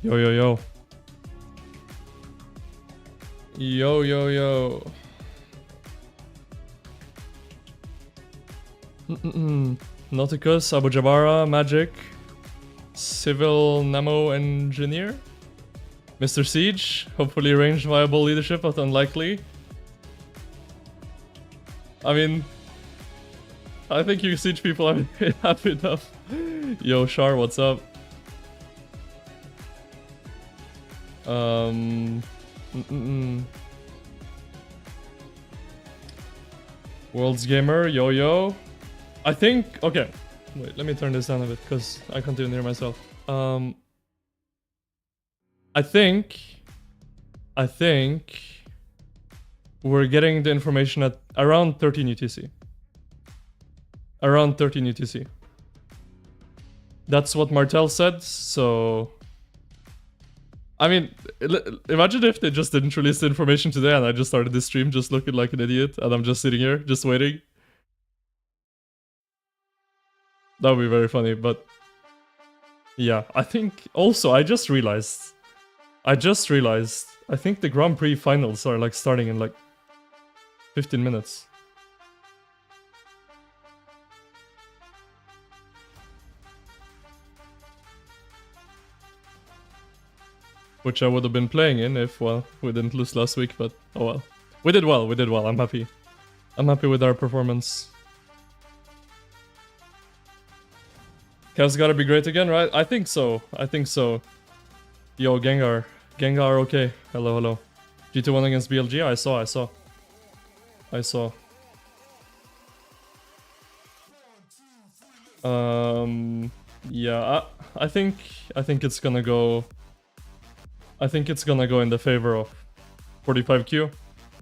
Yo, yo, yo. Yo, yo, yo. Nauticus, Abu Jabara, Magic, Civil Nemo Engineer, Mr. Siege, hopefully ranged viable leadership, but unlikely. I mean, I think you Siege people have enough. Yo, Char, what's up? World's Gamer, yo yo. I think, okay. Wait, let me turn this down a bit, because I can't even hear myself. I think we're getting the information at around 13 UTC. Around 13 UTC. That's what Martel said, so... I mean, imagine if they just didn't release the information today and I just started this stream just looking like an idiot and I'm just sitting here, just waiting. That would be very funny, but... Yeah, I think... Also, I just realized, I think the Grand Prix finals are like starting in like 15 minutes. Which I would have been playing in if, well, we didn't lose last week, but oh well. We did well, I'm happy. I'm happy with our performance. Cavs gotta be great again, right? I think so. Yo, Gengar. Gengar, okay. Hello, hello. GT1 against BLG? I saw. Yeah, I think it's gonna go... I think it's gonna go in the favor of 45Q.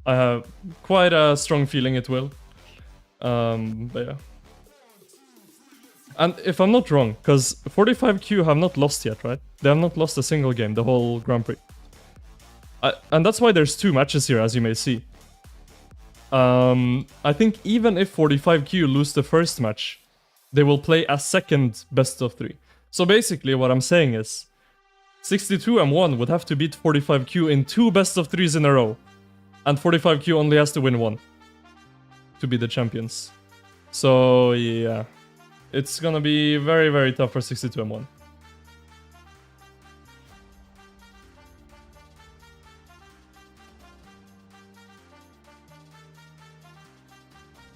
I have quite a strong feeling it will. But yeah. And if I'm not wrong, because 45Q have not lost yet, right? They have not lost a single game, the whole Grand Prix. And that's why there's 2 matches here, as you may see. I think even if 45Q lose the first match, they will play a second best of 3. So basically what I'm saying is, 62M1 would have to beat 45Q in 2 best of 3s in a row. And 45Q only has to win 1 to be the champions. So yeah, it's gonna be very, very tough for 62M1.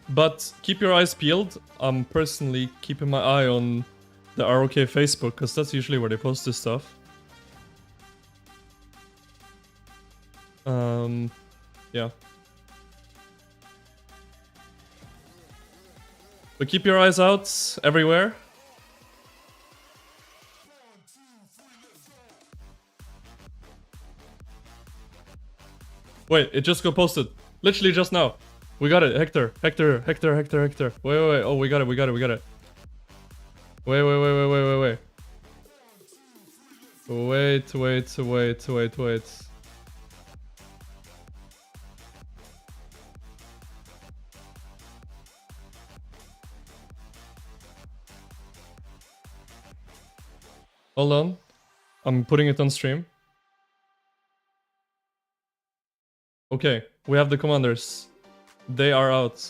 But keep your eyes peeled. I'm personally keeping my eye on the ROK Facebook, because that's usually where they post this stuff. Yeah. But keep your eyes out everywhere. Wait, it just got posted. Literally just now. We got it, Hector. Hector. Wait. Oh, we got it. Wait. Hold on. I'm putting it on stream. Okay, we have the commanders. They are out.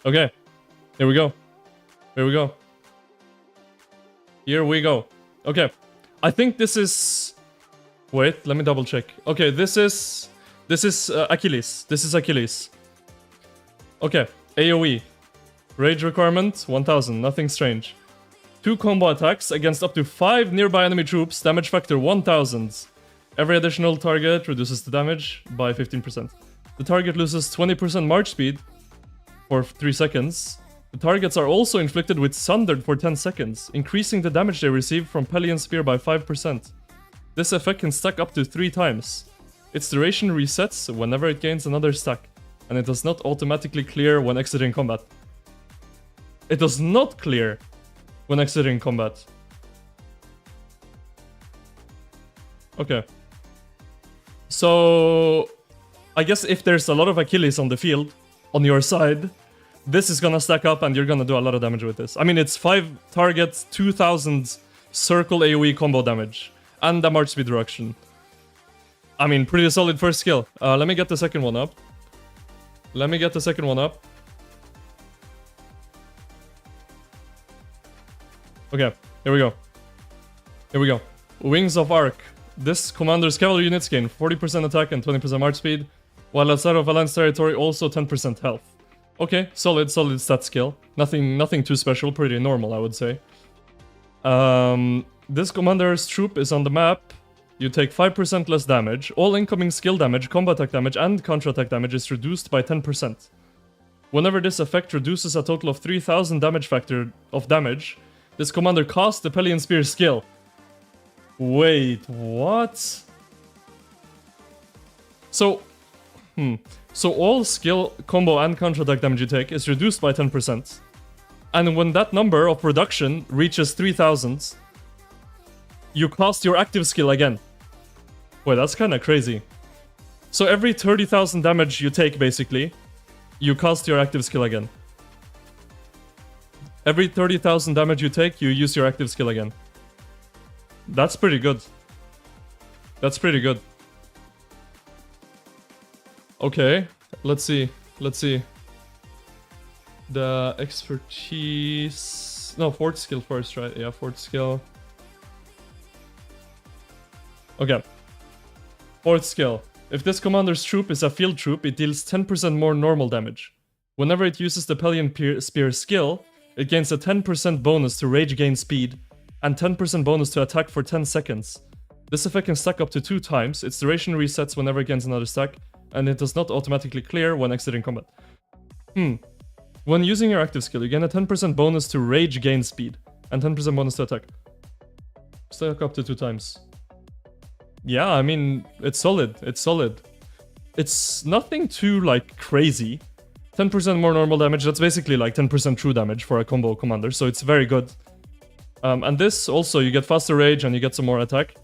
Okay. Here we go. Okay. I think this is... Wait, let me double check. Okay, this is Achiles. This is Achiles. Okay, AoE. Rage requirement, 1000. Nothing strange. 2 combo attacks against up to 5 nearby enemy troops, damage factor 1000. Every additional target reduces the damage by 15%. The target loses 20% march speed for 3 seconds. The targets are also inflicted with Sundered for 10 seconds, increasing the damage they receive from Pelion Spear by 5%. This effect can stack up to 3 times. Its duration resets whenever it gains another stack, and it does not automatically clear when exiting combat. It does not clear when exiting combat. Okay. So, I guess if there's a lot of Achiles on the field, on your side, this is gonna stack up and you're gonna do a lot of damage with this. I mean, it's 5 targets, 2000 circle AoE combo damage, and the march speed reduction. I mean, pretty solid first skill. Let me get the second one up. Okay, here we go. Wings of Arc. This commander's cavalry units gain 40% attack and 20% march speed, while outside of Alliance territory also 10% health. Okay, solid stat skill. Nothing too special, pretty normal, I would say. This commander's troop is on the map. You take 5% less damage. All incoming skill damage, combat attack damage, and counterattack damage is reduced by 10%. Whenever this effect reduces a total of 3000 damage factor of damage, this commander casts the Pelion Spear skill. Wait, what? So all skill, combo, and counterattack damage you take is reduced by 10%. And when that number of reduction reaches 3000, you cast your active skill again. Wait, that's kinda crazy. So every 30,000 damage you take, basically, you cast your active skill again. Every 30,000 damage you take, you use your active skill again. That's pretty good. Okay, let's see. The expertise... No, fourth skill first, right? Yeah, fourth skill. Okay. Fourth skill. If this commander's troop is a field troop, it deals 10% more normal damage. Whenever it uses the Pelion Spear skill, it gains a 10% bonus to rage gain speed, and 10% bonus to attack for 10 seconds. This effect can stack up to 2 times, its duration resets whenever it gains another stack, and it does not automatically clear when exiting combat. When using your active skill, you gain a 10% bonus to rage gain speed, and 10% bonus to attack. Stack up to 2 times. Yeah, I mean, it's solid. It's nothing too, like, crazy. 10% more normal damage, that's basically like 10% true damage for a combo commander, so it's very good. And this also, you get faster rage and you get some more attack.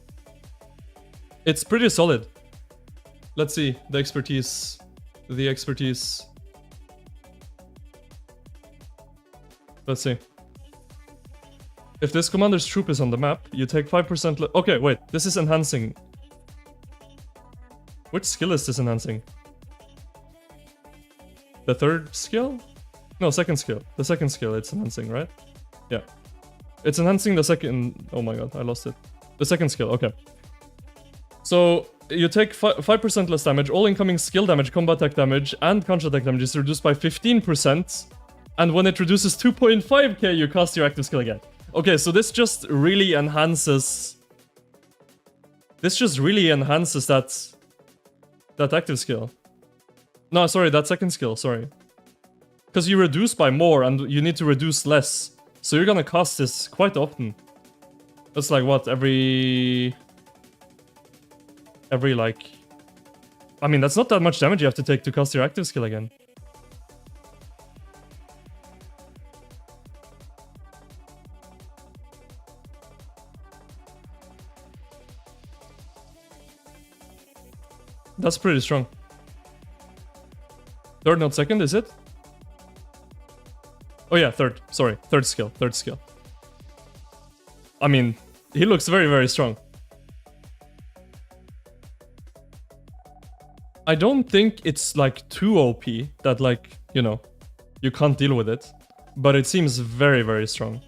It's pretty solid. Let's see, the expertise. Let's see. If this commander's troop is on the map, you take 5% okay, wait, this is enhancing. Which skill is this enhancing? The third skill? No, second skill. The second skill it's enhancing, right? Yeah. It's enhancing the second... Oh my god, I lost it. The second skill, okay. So, you take 5% less damage, all incoming skill damage, combat attack damage, and counterattack damage is reduced by 15%. And when it reduces 2.5k, you cast your active skill again. Okay, so this just really enhances... that active skill. No, sorry, that second skill, sorry. Because you reduce by more and you need to reduce less. So you're gonna cast this quite often. That's like what, every like... I mean, that's not that much damage you have to take to cast your active skill again. That's pretty strong. Third, not second, is it? Oh yeah, third. Sorry, third skill. I mean, he looks very, very strong. I don't think it's like too OP that, like, you know, you can't deal with it. But it seems very, very strong.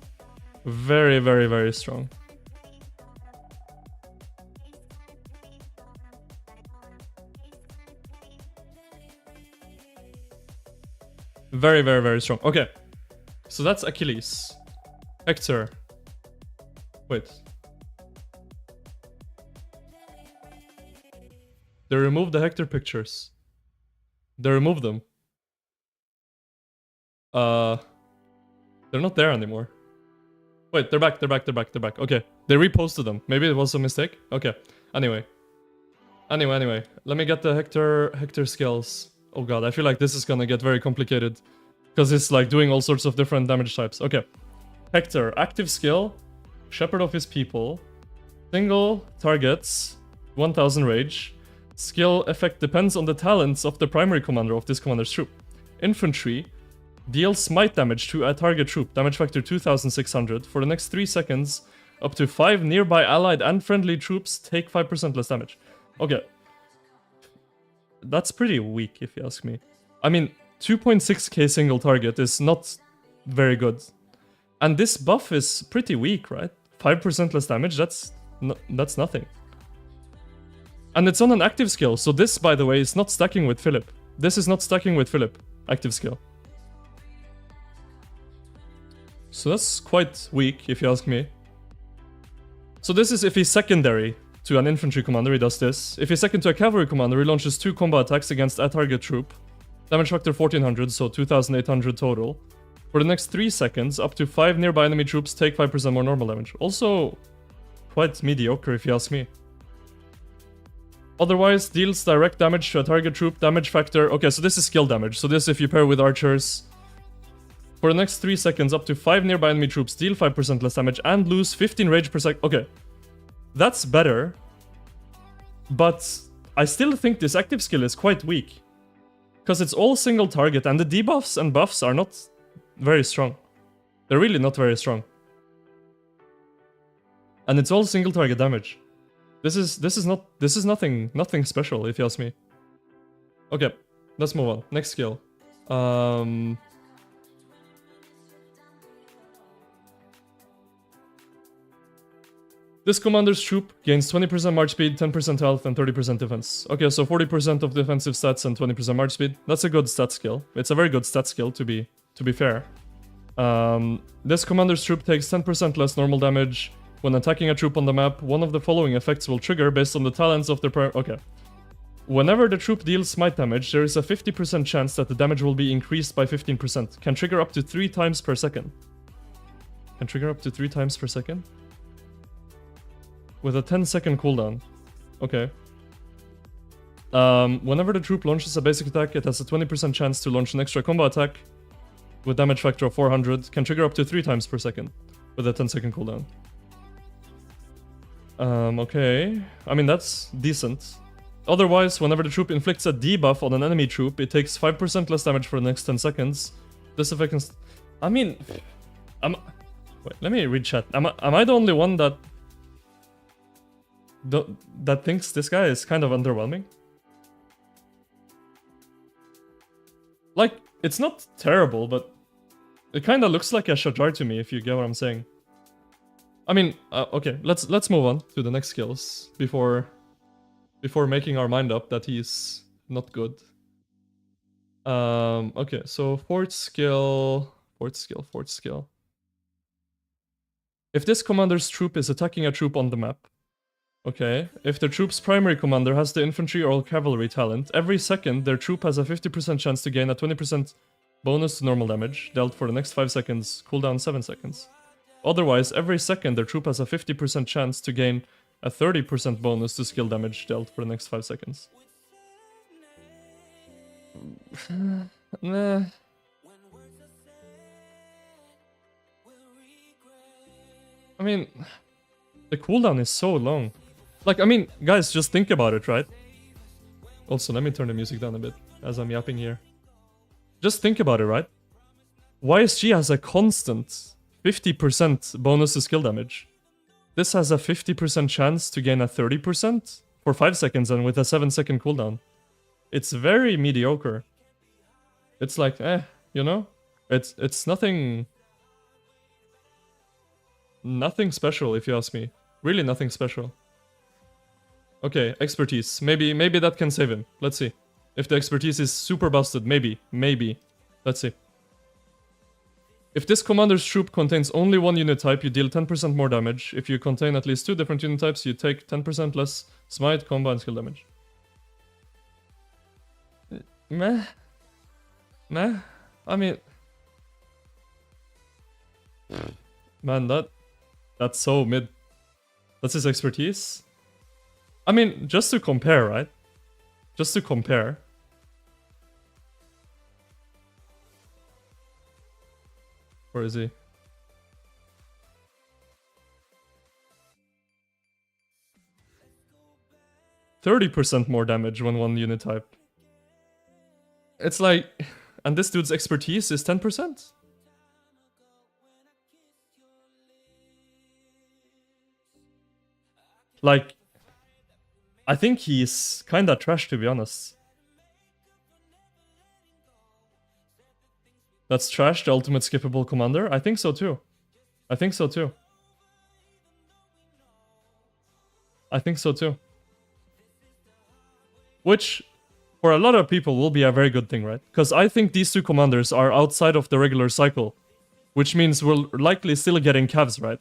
Very, very, very strong. Very, very, very strong. Okay. So that's Achiles. Hector. Wait. They removed the Hector pictures. They removed them. They're not there anymore. Wait, they're back. Okay. They reposted them. Maybe it was a mistake. Okay. Anyway. Let me get the Hector skills. Oh god, I feel like this is gonna get very complicated. Because it's like doing all sorts of different damage types. Okay. Hector, active skill, Shepherd of his people, single targets, 1000 rage. Skill effect depends on the talents of the primary commander of this commander's troop. Infantry, deals smite damage to a target troop, damage factor 2600. For the next 3 seconds, Up to 5 nearby allied and friendly troops take 5% less damage. Okay. That's pretty weak, if you ask me. I mean, 2.6k single target is not very good. And this buff is pretty weak, right? 5% less damage, that's nothing. And it's on an active skill, so this, by the way, is not stacking with Philip. This is not stacking with Philip, active skill. So that's quite weak, if you ask me. So this is if he's secondary to an infantry commander, he does this. If he's second to a cavalry commander, he launches 2 combat attacks against a target troop. Damage factor 1400, so 2800 total. For the next 3 seconds, up to 5 nearby enemy troops take 5% more normal damage. Also, quite mediocre if you ask me. Otherwise, deals direct damage to a target troop, damage factor... Okay, so this is skill damage. So this if you pair with archers. For the next 3 seconds, up to 5 nearby enemy troops deal 5% less damage and lose 15 rage per second. Okay, that's better. But I still think this active skill is quite weak. Because it's all single target and the debuffs and buffs are not very strong. They're really not very strong. And it's all single target damage. This is nothing special, if you ask me. Okay, let's move on. Next skill. This commander's troop gains 20% march speed, 10% health, and 30% defense. Okay, so 40% of defensive stats and 20% march speed. That's a good stat skill. It's a very good stat skill, to be fair. This commander's troop takes 10% less normal damage. When attacking a troop on the map, one of the following effects will trigger based on the talents of their okay. Whenever the troop deals smite damage, there is a 50% chance that the damage will be increased by 15%. Can trigger up to 3 times per second. Can trigger up to 3 times per second? With a 10-second cooldown. Okay. Whenever the troop launches a basic attack, it has a 20% chance to launch an extra combo attack with damage factor of 400. Can trigger up to 3 times per second with a 10-second cooldown. Okay. I mean, that's decent. Otherwise, whenever the troop inflicts a debuff on an enemy troop, it takes 5% less damage for the next 10 seconds. This effect can... I mean... Wait, let me read chat. Am I the only one that thinks this guy is kind of underwhelming? Like, it's not terrible, but it kind of looks like a Shajar to me, if you get what I'm saying. I mean, okay, let's move on to the next skills before making our mind up that he's not good. Okay, so fourth skill. If this commander's troop is attacking a troop on the map, okay, if the troop's primary commander has the infantry or cavalry talent, every second their troop has a 50% chance to gain a 20% bonus to normal damage, dealt for the next 5 seconds, cooldown 7 seconds. Otherwise, every second their troop has a 50% chance to gain a 30% bonus to skill damage, dealt for the next 5 seconds. Nah. I mean, the cooldown is so long. Like, I mean, guys, just think about it, right? Also, let me turn the music down a bit as I'm yapping here. Just think about it, right? YSG has a constant 50% bonus to skill damage. This has a 50% chance to gain a 30% for 5 seconds and with a 7-second cooldown. It's very mediocre. It's like, you know? It's nothing special, if you ask me. Really nothing special. Okay, expertise. Maybe that can save him. Let's see. If the expertise is super busted, maybe. Let's see. If this commander's troop contains only one unit type, you deal 10% more damage. If you contain at least 2 different unit types, you take 10% less smite, combo, and skill damage. Meh. I mean... Man, that's so mid. That's his expertise? I mean, just to compare, right? Just to compare. Where is he? %30 more damage when one unit type. It's like... And this dude's expertise is 10%? Like, I think he's kinda trash, to be honest. That's trash, the ultimate skippable commander? I think so too. I think so too. I think so too. Which, for a lot of people, will be a very good thing, right? Because I think these two commanders are outside of the regular cycle. Which means we're likely still getting Cavs, right?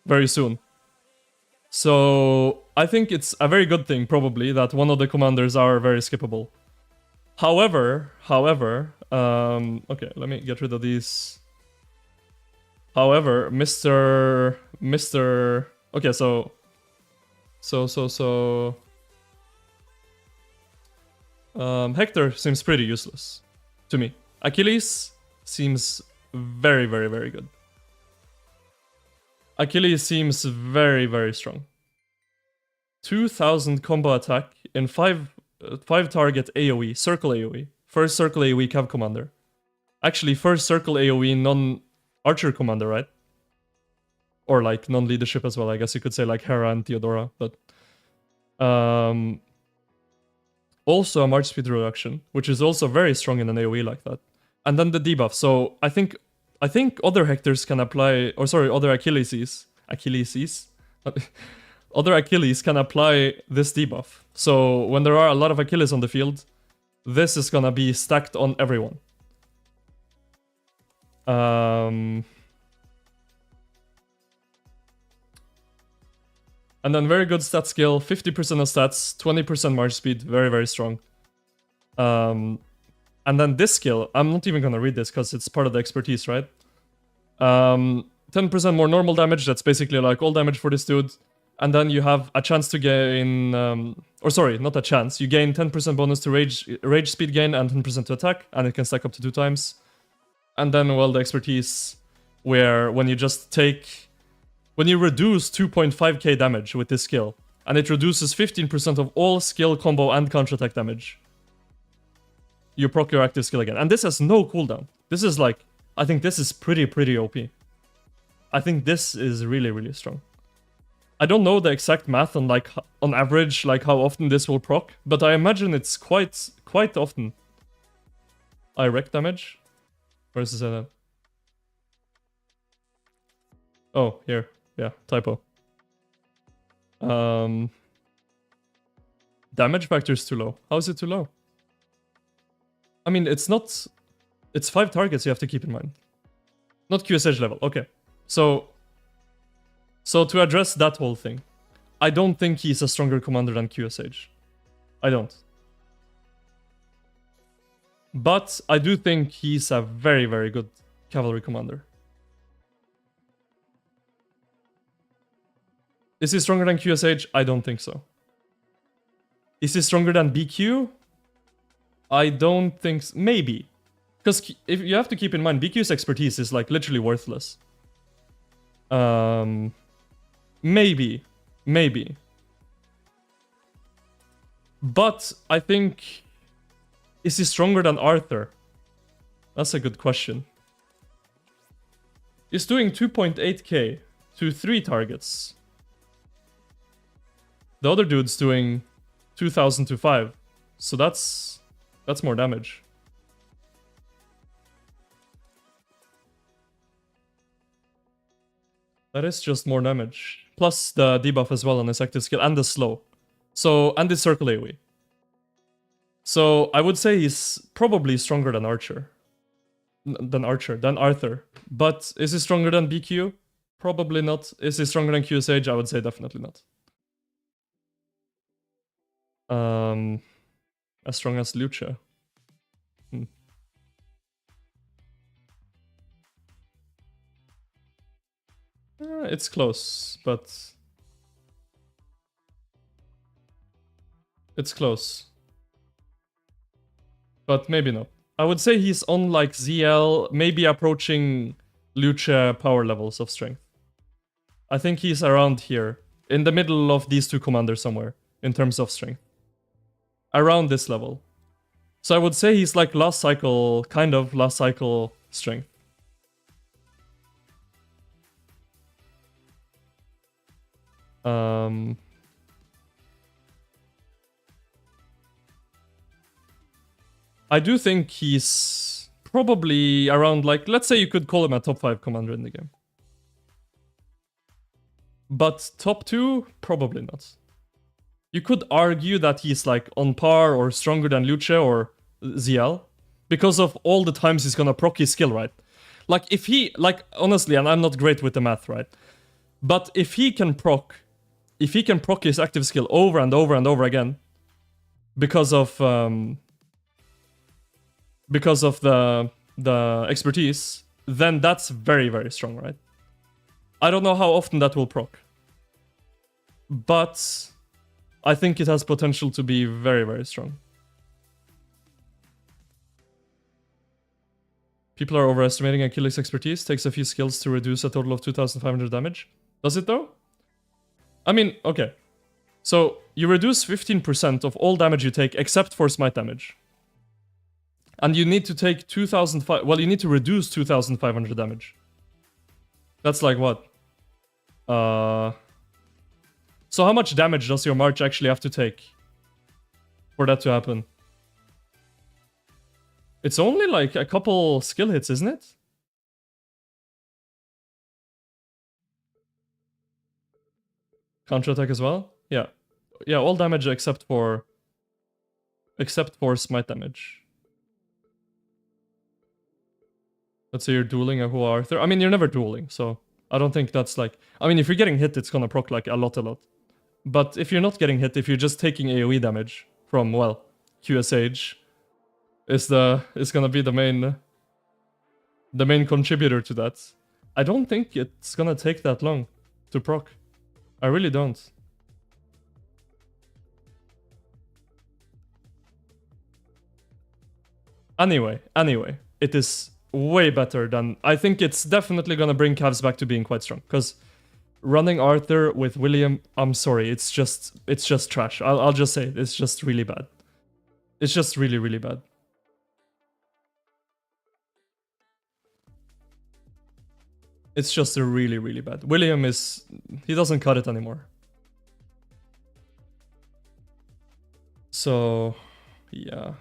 Very soon. So, I think it's a very good thing, probably, that one of the commanders are very skippable. However, okay, let me get rid of these. However, Mr. Okay, so Hector seems pretty useless to me. Achilles seems very, very, very good. Achilles seems very, very strong. 2000 combo attack in 5 target AoE, circle AoE. First circle AoE Cav commander. Actually, first circle AoE non-archer commander, right? Or like non-leadership as well, I guess you could say like Hera and Theodora, but... also a March speed reduction, which is also very strong in an AoE like that. And then the debuff, so I think other Hectors can apply, or sorry, other Achilleses, other Achilles can apply this debuff. So when there are a lot of Achilles on the field, this is gonna be stacked on everyone. And then very good stat skill, 50% of stats, 20% march speed, very, very strong. And then this skill, I'm not even gonna read this because it's part of the expertise, right? 10% more normal damage, that's basically like all damage for this dude. And then you have a chance to gain, or sorry, not a chance, you gain 10% bonus to rage speed gain and 10% to attack, and it can stack up to 2 times. And then, well, the expertise, where when you just take... When you reduce 2.5k damage with this skill, and it reduces 15% of all skill, combo, and counterattack damage, you proc your active skill again. And this has no cooldown. This is like... I think this is pretty OP. I think this is really, really strong. I don't know the exact math on like on average like how often this will proc, but I imagine it's quite often. I wreck damage? Where is this at? Oh, here. Yeah, typo. Damage factor is too low. How is it too low? I mean, it's not... It's 5 targets you have to keep in mind. Not QSH level. Okay. So to address that whole thing, I don't think he's a stronger commander than QSH. I don't. But I do think he's a very, very good cavalry commander. Is he stronger than QSH? I don't think so. Is he stronger than BQ? I don't think so. Maybe. Because if you have to keep in mind, BQ's expertise is like literally worthless. Maybe. But I think... Is he stronger than Arthur? That's a good question. He's doing 2.8k to 3 targets. The other dude's doing 2000 to 5. So that's more damage. That is just more damage. Plus the debuff as well on his active skill and the slow. So, and the circle AoE. So I would say he's probably stronger than Archer. Than Arthur. But is he stronger than BQ? Probably not. Is he stronger than QSH? I would say definitely not. As strong as Lucha. It's close, but... It's close. But maybe not. I would say he's on like ZL, maybe approaching Lucha power levels of strength. I think he's around here, in the middle of these two commanders somewhere, in terms of strength. Around this level. So I would say he's like last cycle, kind of last cycle strength. Um, I do think he's probably around, like, let's say you could call him a top 5 commander in the game. But top 2, probably not. You could argue that he's like on par or stronger than Luce or ZL because of all the times he's gonna proc his skill, right? Like if he, like honestly, and I'm not great with the math, right? But if he can proc his active skill over and over and over again because of the expertise, then that's very, very strong, right? I don't know how often that will proc, but I think it has potential to be very, very strong. People are overestimating Achiles' expertise. Takes a few skills to reduce a total of 2,500 damage. Does it though? I mean, okay. So you reduce 15% of all damage you take except for smite damage. And you need to take 2,500... Well, you need to reduce 2,500 damage. That's like what? So how much damage does your March actually have to take for that to happen? It's only like a couple skill hits, isn't it? Counterattack as well? Yeah. Yeah, all damage except for smite damage. Let's say you're dueling a Hua Arthur. I mean, you're never dueling, so I don't think that's like... I mean, if you're getting hit, it's gonna proc like a lot. But if you're not getting hit, if you're just taking AoE damage from, well, QSH, is gonna be the main contributor to that. I don't think it's gonna take that long to proc. I really don't. Anyway, it is way better than... I think it's definitely gonna bring Cavs back to being quite strong, because running Arthur with William, I'm sorry, it's just trash. I'll just say it, it's just really bad. It's just really, really bad. It's just a really, really bad. William is... he doesn't cut it anymore. So, yeah.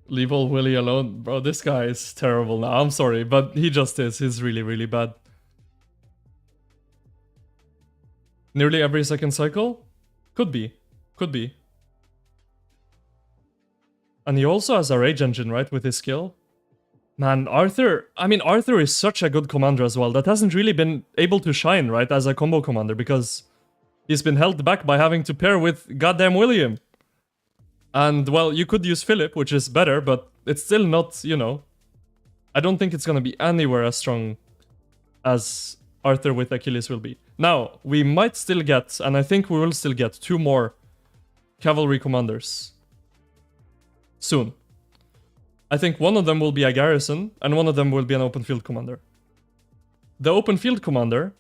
Leave old Willy alone. Bro, this guy is terrible now. I'm sorry, but he just is. He's really, really bad. Nearly every second cycle? Could be. Could be. And he also has a rage engine, right, with his skill? Man, Arthur... I mean, Arthur is such a good commander as well. That hasn't really been able to shine, right, as a combo commander, because he's been held back by having to pair with goddamn William. And, well, you could use Philip, which is better, but it's still not, you know... I don't think it's gonna be anywhere as strong as Arthur with Achiles will be. Now, we might still get, and I think we will still get, 2 more cavalry commanders soon. I think one of them will be a garrison, and one of them will be an open field commander. The open field commander,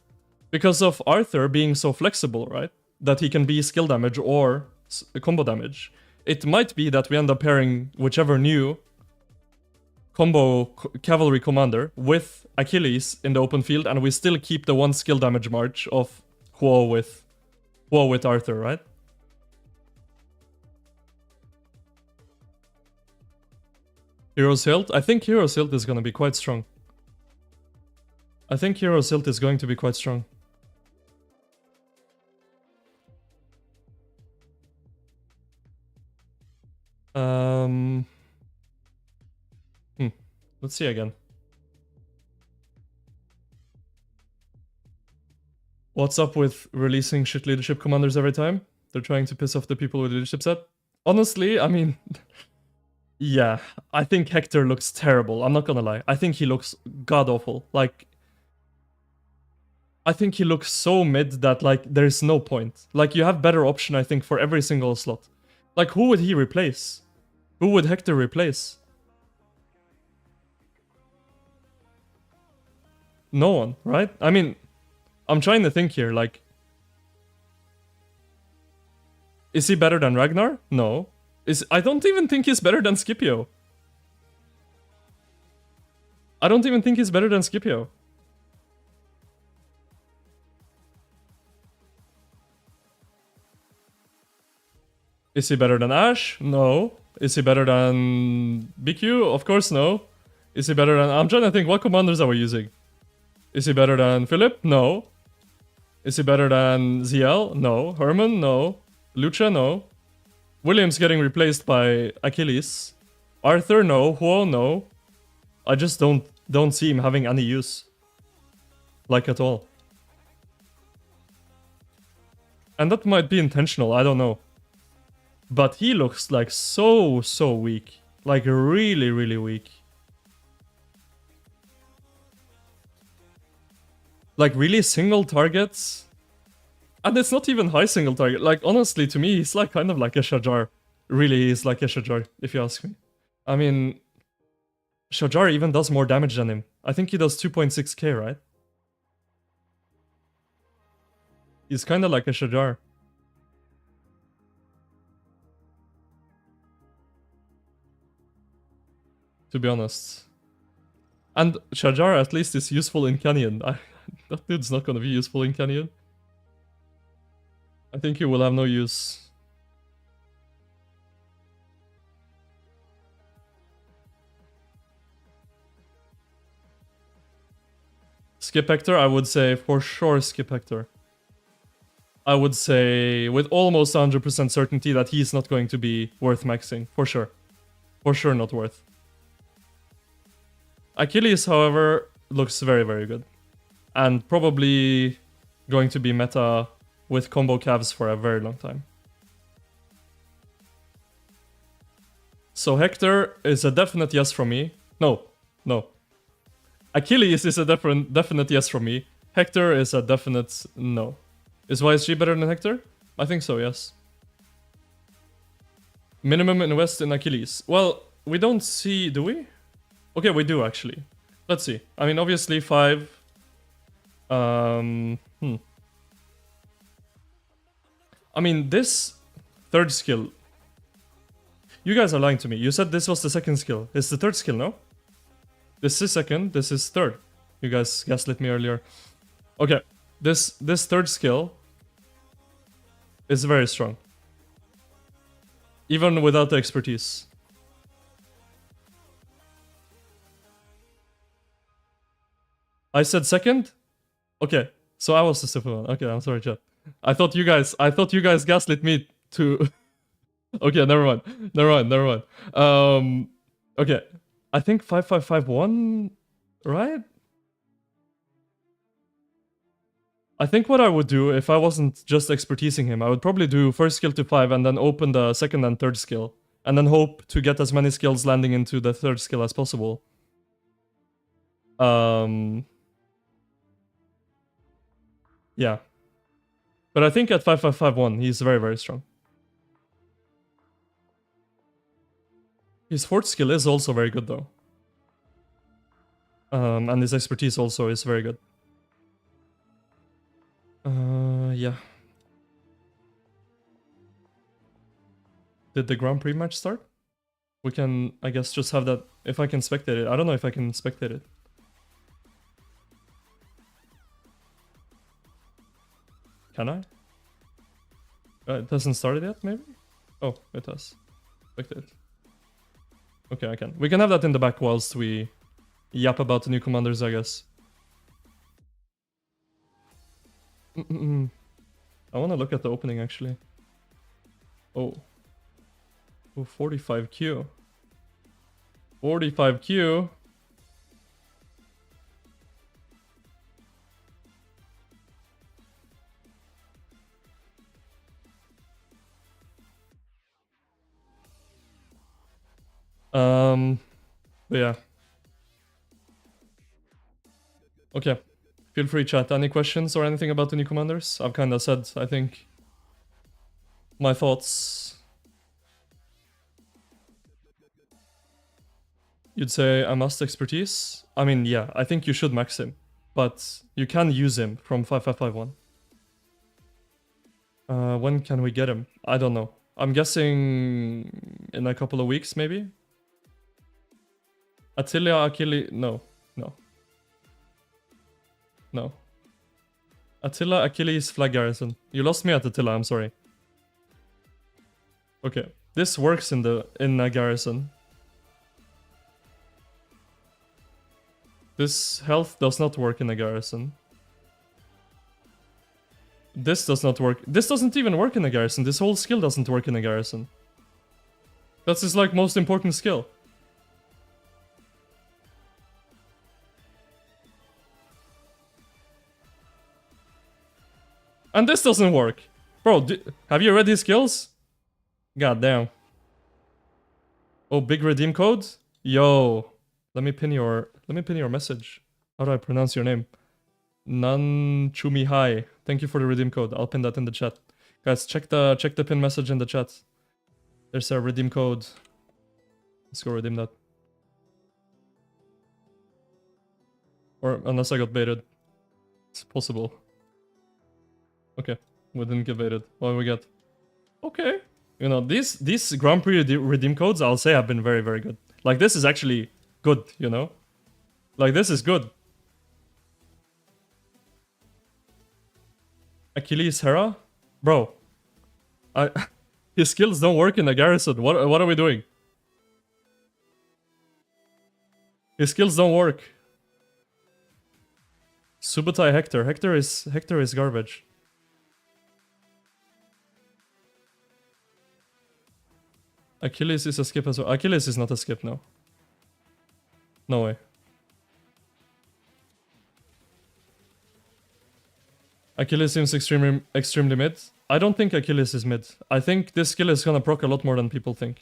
because of Arthur being so flexible, right, that he can be skill damage or combo damage, it might be that we end up pairing whichever new combo cavalry commander with Achiles in the open field, and we still keep the 1 skill damage march of Huo with Arthur, right? Hero's Hilt? I think Hero's Hilt is gonna be quite strong. I think Hero's Hilt is going to be quite strong. Let's see again. What's up with releasing shit leadership commanders every time? They're trying to piss off the people with leadership set? Honestly, I mean... yeah, I think Hector looks terrible, I'm not gonna lie. I think he looks god-awful. Like... I think he looks so mid that, like, there's no point. Like, you have better option, I think, for every single slot. Like, who would he replace? Who would Hector replace? No one, right? I mean, I'm trying to think here, like... Is he better than Ragnar? No. I don't even think he's better than Scipio. I don't even think he's better than Scipio. Is he better than Ash? No. Is he better than BQ? Of course no. Is he better than... I'm trying to think, what commanders are we using? Is he better than Philip? No. Is he better than ZL? No. Herman? No. Lucha? No. William's getting replaced by Achiles. Arthur? No. Huo? No. I just don't see him having any use. Like at all. And that might be intentional, I don't know. But he looks like so weak. Like really, really weak. Like really single targets. And it's not even high single target. Like honestly, to me, he's like kind of like a Shajar. Really, he's like a Shajar, if you ask me. I mean, Shajar even does more damage than him. I think he does 2.6k, right? He's kind of like a Shajar. To be honest. And Shajar at least is useful in Canyon. That dude's not gonna be useful in Canyon. I think he will have no use. Skip Hector, I would say for sure skip Hector. I would say with almost 100% certainty that he's not going to be worth maxing. For sure. For sure not worth. Achiles, however, looks very, very good. And probably going to be meta with combo calves for a very long time. So Hector is a definite yes from me. No. Achiles is a definite yes from me. Hector is a definite no. Is YSG better than Hector? I think so, yes. Minimum invest in Achiles. Well, we don't see... Do we? Okay, we do actually. Let's see. I mean, obviously 5... I mean, this third skill... You guys are lying to me. You said this was the second skill. It's the third skill, no? This is second, this is third. You guys gaslit me earlier. Okay, this third skill is very strong. Even without the expertise. I said second? Okay, so I was the stupid one. Okay, I'm sorry, chat. I thought you guys gaslit me to... Okay, never mind. Okay. I think 5551, right? I think what I would do if I wasn't just expertising him, I would probably do first skill to 5 and then open the second and third skill. And then hope to get as many skills landing into the third skill as possible. Yeah. But I think at 5551, he's very, very strong. His fourth skill is also very good though. And his expertise also is very good. Yeah. Did the Grand Prix match start? We can, I guess, just have that, if I can spectate it. I don't know if I can spectate it. Can I? It hasn't started yet, maybe? Oh, it has. Spectate. Okay, I can. We can have that in the back whilst we yap about the new commanders, I guess. I want to look at the opening, actually. Oh. Oh, 45Q. 45Q. But yeah. Okay. Feel free, chat. Any questions or anything about the new commanders? I've kind of said, I think, my thoughts. You'd say I must expertise? I mean, yeah, I think you should max him. but you can use him from 5551. When can we get him? I don't know. I'm guessing in a couple of weeks, maybe? Attila, Achilles... No. No. No. Attila, Achilles, flag garrison. You lost me at Attila, I'm sorry. Okay. This works in a garrison. This health does not work in a garrison. This does not work. This doesn't even work in a garrison. This whole skill doesn't work in a garrison. That's his, like, most important skill. And this doesn't work. Bro, have you read his skills? God damn. Oh, big redeem code? Yo. Let me pin your message. How do I pronounce your name? Nanchumihai. Thank you for the redeem code. I'll pin that in the chat. Guys, check the pin message in the chat. There's a redeem code. Let's go redeem that. Or unless I got baited. It's possible. Okay, we didn't get baited. What do we get? Okay. You know, these Grand Prix redeem codes, I'll say, have been very, very good. Like, this is actually good, you know? Like, this is good. Achilles Hera? Bro. His skills don't work in a garrison. What are we doing? His skills don't work. Subutai Hector. Hector is garbage. Achilles is a skip as well. Achilles is not a skip, no. No way. Achilles seems extremely mid. I don't think Achilles is mid. I think this skill is gonna proc a lot more than people think.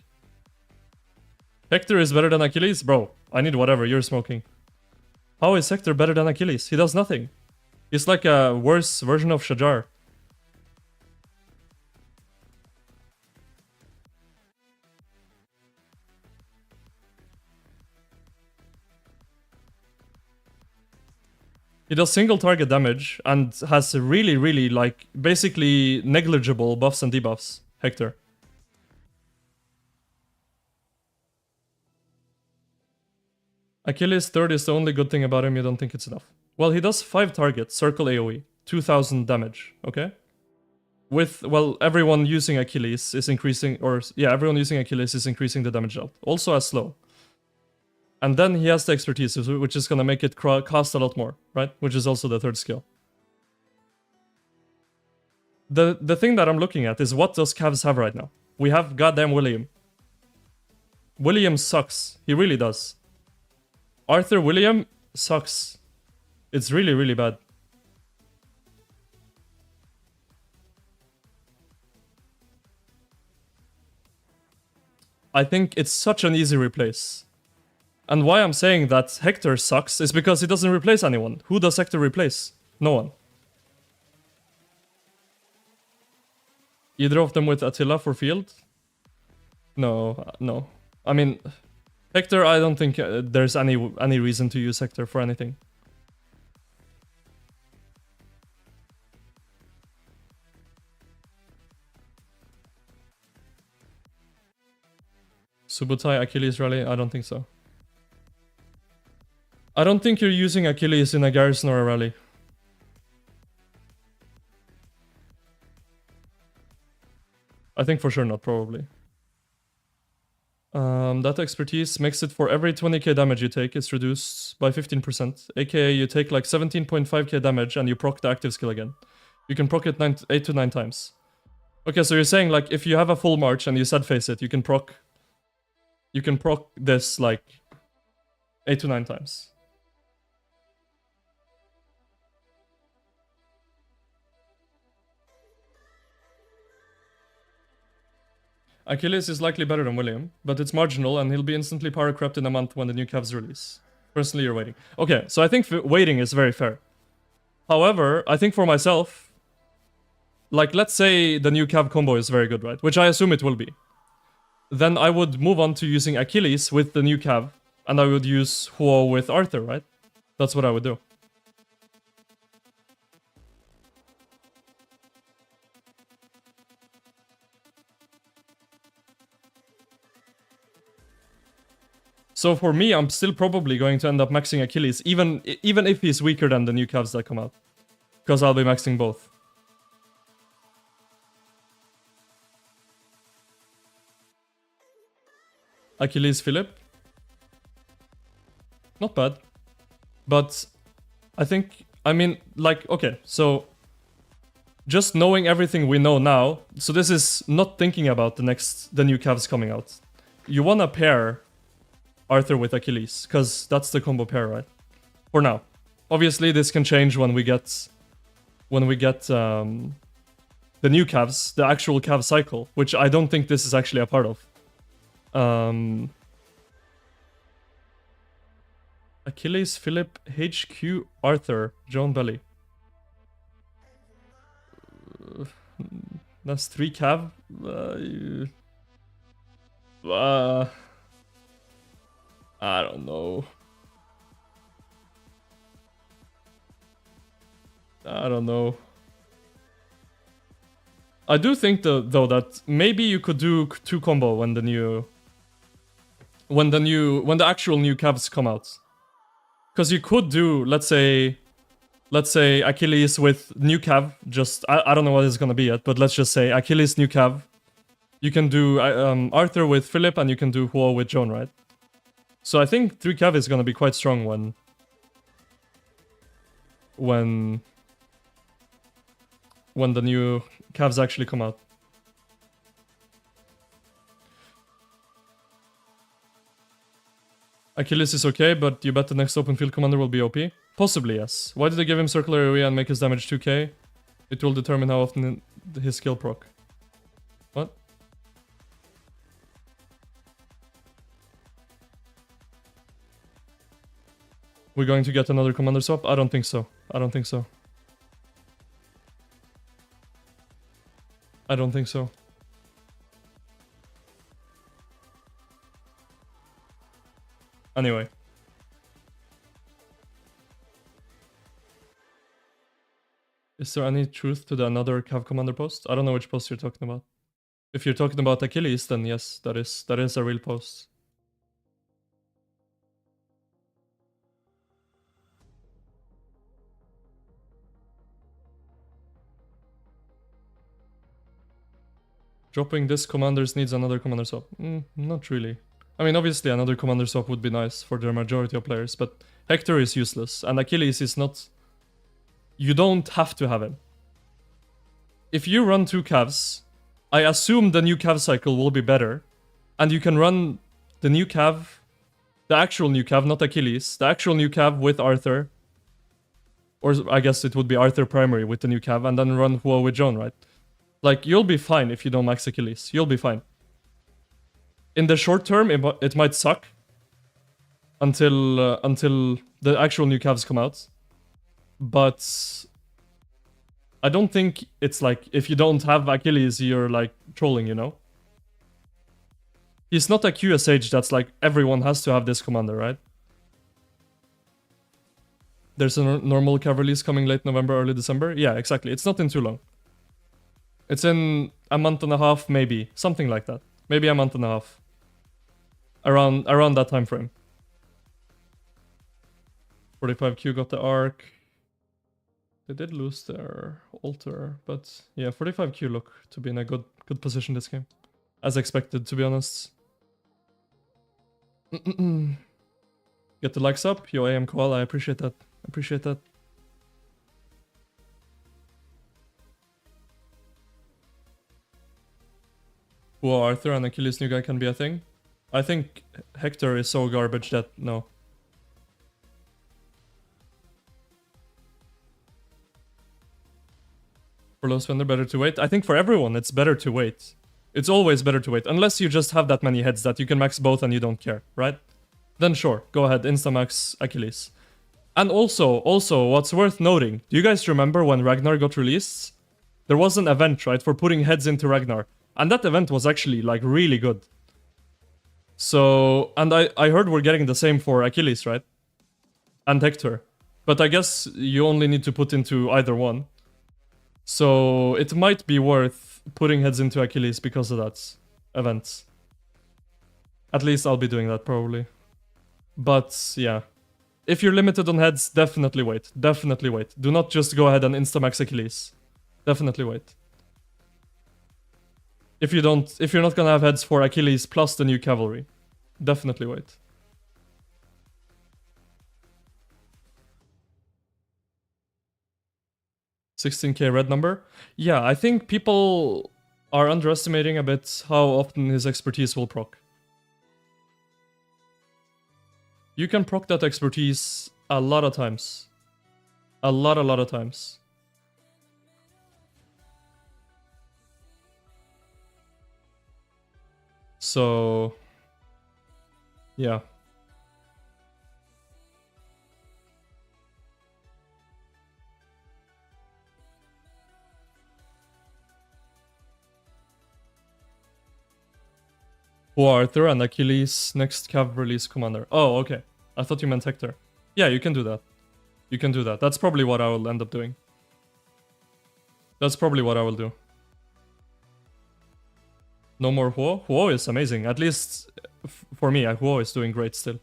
Hector is better than Achilles? Bro, I need whatever you're smoking. How is Hector better than Achilles? He does nothing. He's like a worse version of Shajar. He does single target damage and has really, really, like, basically negligible buffs and debuffs. Hector. Achilles 3rd is the only good thing about him. You don't think it's enough. Well, he does 5 targets, circle AoE, 2000 damage, okay? With, well, everyone using Achilles is increasing, or, yeah, everyone using Achilles is increasing the damage out. Also as slow. And then he has the expertise, which is gonna make it cost a lot more, right? Which is also the 3rd skill. The thing that I'm looking at is what does Cavs have right now? We have goddamn William. William sucks. He really does. Arthur William sucks. It's really, really bad. I think it's such an easy replace. And why I'm saying that Hector sucks is because he doesn't replace anyone. Who does Hector replace? No one. Either of them with Attila for field? No, no. I mean, Hector, I don't think there's any reason to use Hector for anything. Subutai, Achilles rally? I don't think so. I don't think you're using Achilles in a garrison or a rally. I think for sure not, probably. That expertise makes it for every 20k damage you take, it's reduced by 15%. AKA you take like 17.5k damage and you proc the active skill again. You can proc it 8 to 9 times. Okay, so you're saying like if you have a full march and you sad face it, you can proc this like 8 to 9 times. Achilles is likely better than William, but it's marginal and he'll be instantly power crept in a month when the new Cavs release. Personally, you're waiting. Okay, so I think waiting is very fair. However, I think for myself, like let's say the new Cav combo is very good, right? Which I assume it will be. Then I would move on to using Achilles with the new Cav, and I would use Huo with Arthur, right? That's what I would do. So for me, I'm still probably going to end up maxing Achilles, even if he's weaker than the new calves that come out. Because I'll be maxing both. Achilles Philip. Not bad. But I think, I mean, like, okay, so just knowing everything we know now, so this is not thinking about the new calves coming out. You want to pair Arthur with Achilles, because that's the combo pair, right? For now. Obviously, this can change when we get the new calves, the actual calf cycle, which I don't think this is actually a part of. Achilles, Philip, HQ, Arthur, Joan Belly. That's 3 cav. I don't know. I don't know. I do think though that maybe you could do 2 combo when the actual new calves come out. Because you could do, let's say Achilles with new cav, just, I don't know what it's gonna be yet, but let's just say Achilles new cav. You can do Arthur with Philip, and you can do Huo with Joan, right? So I think 3 cav is gonna be quite strong when the new calves actually come out. Achilles is okay, but you bet the next open field commander will be OP? Possibly, yes. Why did they give him circular AoE and make his damage 2k? It will determine how often his skill proc. What? We're going to get another commander swap? I don't think so. I don't think so. I don't think so. Anyway. Is there any truth to the another Cav Commander post? I don't know which post you're talking about. If you're talking about Achilles, then yes, that is a real post. Dropping this commanders needs another commander swap. Not really. I mean, obviously another commander swap would be nice for the majority of players, but Hector is useless, and Achilles is not... You don't have to have him. If you run 2 Cavs, I assume the new Cav cycle will be better, and you can run the new Cav, the actual new Cav, not Achilles, the actual new Cav with Arthur, or I guess it would be Arthur primary with the new Cav, and then run Huo with Joan, right? Like, you'll be fine if you don't max Achilles. You'll be fine. In the short term, it might suck until the actual new Cavs come out. But I don't think it's like, if you don't have Achilles, you're like trolling, you know? He's not a QSH that's like, everyone has to have this commander, right? There's a normal Cav release coming late November, early December? Yeah, exactly. It's not in too long. It's in a month and a half, maybe. Something like that. Maybe a month and a half. Around that time frame. 45Q got the arc. They did lose their altar, but yeah, 45Q look to be in a good position this game. As expected, to be honest. Get the likes up. Yo, AM Koala, I appreciate that. I appreciate that. Whoa, Arthur and Achilles new guy can be a thing? I think Hector is so garbage that no. For low spender, better to wait? I think for everyone, it's better to wait. It's always better to wait. Unless you just have that many heads that you can max both and you don't care, right? Then sure, go ahead, insta-max Achilles. And also, what's worth noting, do you guys remember when Ragnar got released? There was an event, right, for putting heads into Ragnar. And that event was actually, like, really good. So, and I heard we're getting the same for Achilles, right? And Hector. But I guess you only need to put into either one. So, it might be worth putting heads into Achilles because of that event. At least I'll be doing that, probably. But yeah. If you're limited on heads, definitely wait. Definitely wait. Do not just go ahead and instamax Achilles. Definitely wait. If you're not gonna have heads for Achilles plus the new cavalry, definitely wait. $16K red number? Yeah, I think people are underestimating a bit how often his expertise will proc. You can proc that expertise a lot of times. A lot of times. So, yeah. Who are Arthur and Achilles next cav release commander? Oh, okay. I thought you meant Hector. Yeah, you can do that. You can do that. That's probably what I will end up doing. That's probably what I will do. No more Huo? Huo is amazing. At least for me, Huo is doing great still.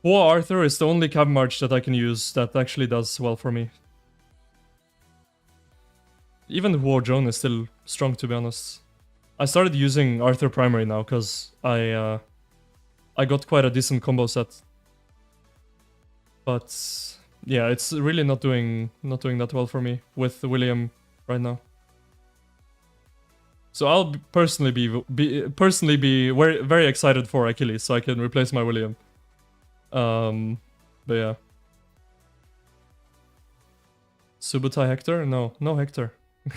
Huo Arthur is the only cav march that I can use that actually does well for me. Even Huo Joan is still strong, to be honest. I started using Arthur Primary now because I got quite a decent combo set. But yeah, it's really not doing that well for me with William right now. So I'll personally be very, very excited for Achilles so I can replace my William. But yeah. Subutai Hector? No Hector.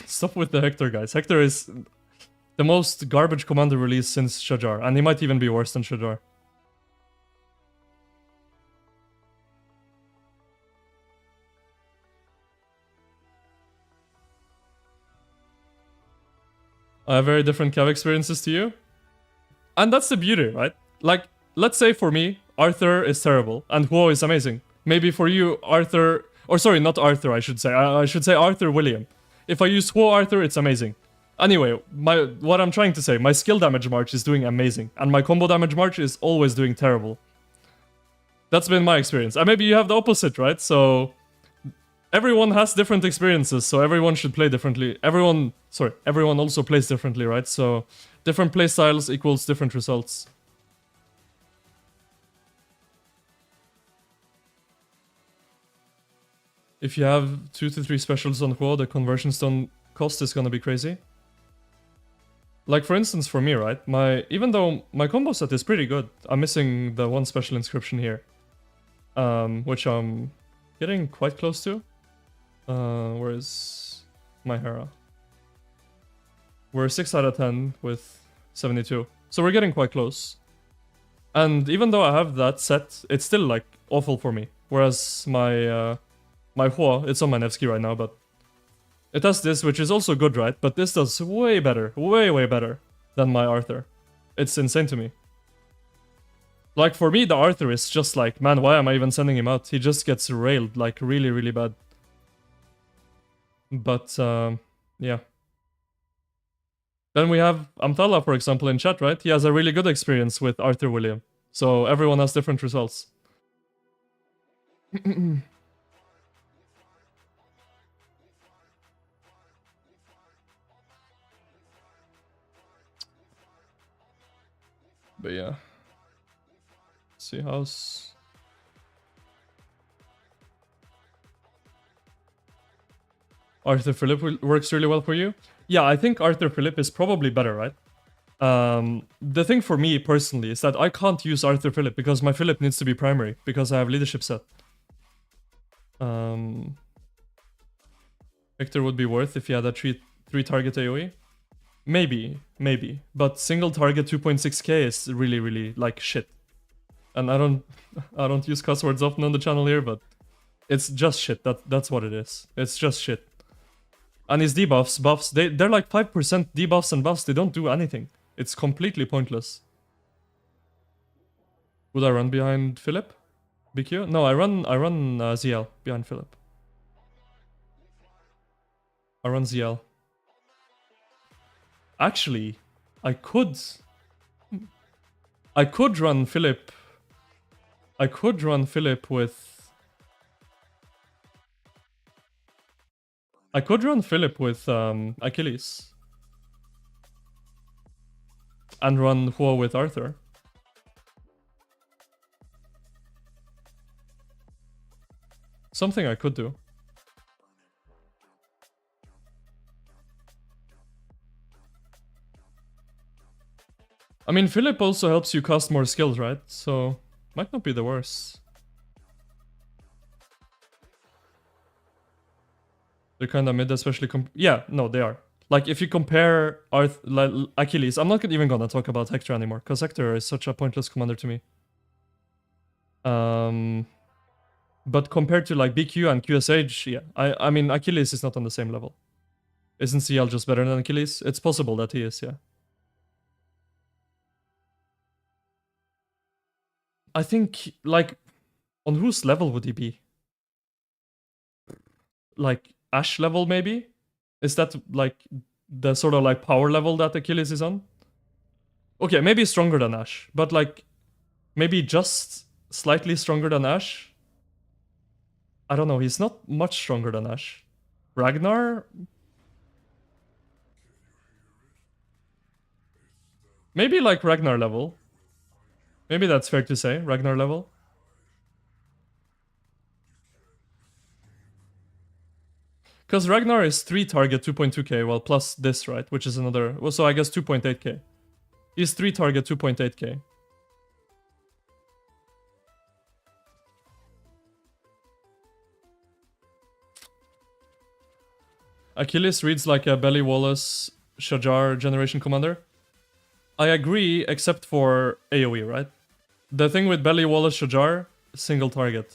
Stop with the Hector, guys. Hector is the most garbage commander release since Shajar, and he might even be worse than Shajar. I have very different cav experiences to you. And that's the beauty, right? Like, let's say for me, Arthur is terrible, and Huo is amazing. Maybe for you, Arthur... Or sorry, not Arthur, I should say. I should say Arthur William. If I use Huo Arthur, it's amazing. Anyway, what I'm trying to say, my skill damage march is doing amazing, and my combo damage march is always doing terrible. That's been my experience. And maybe you have the opposite, right? So everyone has different experiences, so everyone should play differently. Everyone also plays differently, right? So different playstyles equals different results. If you have 2 to 3 specials on Huo, the conversion stone cost is gonna be crazy. Like for instance for me, right? Even though my combo set is pretty good, I'm missing the one special inscription here. Which I'm getting quite close to. Where is my Hera? We're 6 out of 10 with 72. So we're getting quite close. And even though I have that set, it's still like awful for me. Whereas my Huo, it's on my Nevsky right now, but it does this, which is also good, right? But this does way better, way better than my Arthur. It's insane to me. Like for me, the Arthur is just like, man, why am I even sending him out? He just gets railed like really bad. But yeah. Then we have Amtala, for example, in chat, right? He has a really good experience with Arthur William. So everyone has different results. But yeah. Let's see how's... Arthur Philip works really well for you? Yeah, I think Arthur Philip is probably better, right? The thing for me personally is that I can't use Arthur Philip because my Philip needs to be primary because I have leadership set. Hector would be worth if he had a 3 target AoE. Maybe. But single target 2.6k is really like shit. And I don't use cuss words often on the channel here, but it's just shit. That's what it is. It's just shit. And his debuffs, buffs, they're like 5% debuffs and buffs. They don't do anything. It's completely pointless. Would I run behind Philip? BQ? No, I run ZL behind Philip. I run ZL. Actually, I could run Philip I could run Philip with... I could run Philip with Achilles. And run Huo with Arthur. Something I could do. I mean, Philip also helps you cast more skills, right? So, might not be the worst. They're kind of mid, especially yeah, no, they are. Like, if you compare Achilles, I'm not even gonna talk about Hector anymore, because Hector is such a pointless commander to me. But compared to, like, BQ and QSH, yeah, I mean, Achilles is not on the same level. Isn't CL just better than Achilles? It's possible that he is, yeah. I think, like, on whose level would he be? Like, Ash level, maybe? Is that, like, the sort of, like, power level that Achilles is on? Okay, maybe stronger than Ash, but, like, maybe just slightly stronger than Ash? I don't know, he's not much stronger than Ash. Ragnar? Maybe, like, Ragnar level. Maybe that's fair to say, Ragnar level. Because Ragnar is 3 target 2.2k, well, plus this, right? Which is another... Well, so I guess 2.8k. He's 3 target 2.8k. Achilles reads like a Belly Wallace Shajar generation commander. I agree, except for AoE, right? The thing with Belly Wallace Shajar, single target.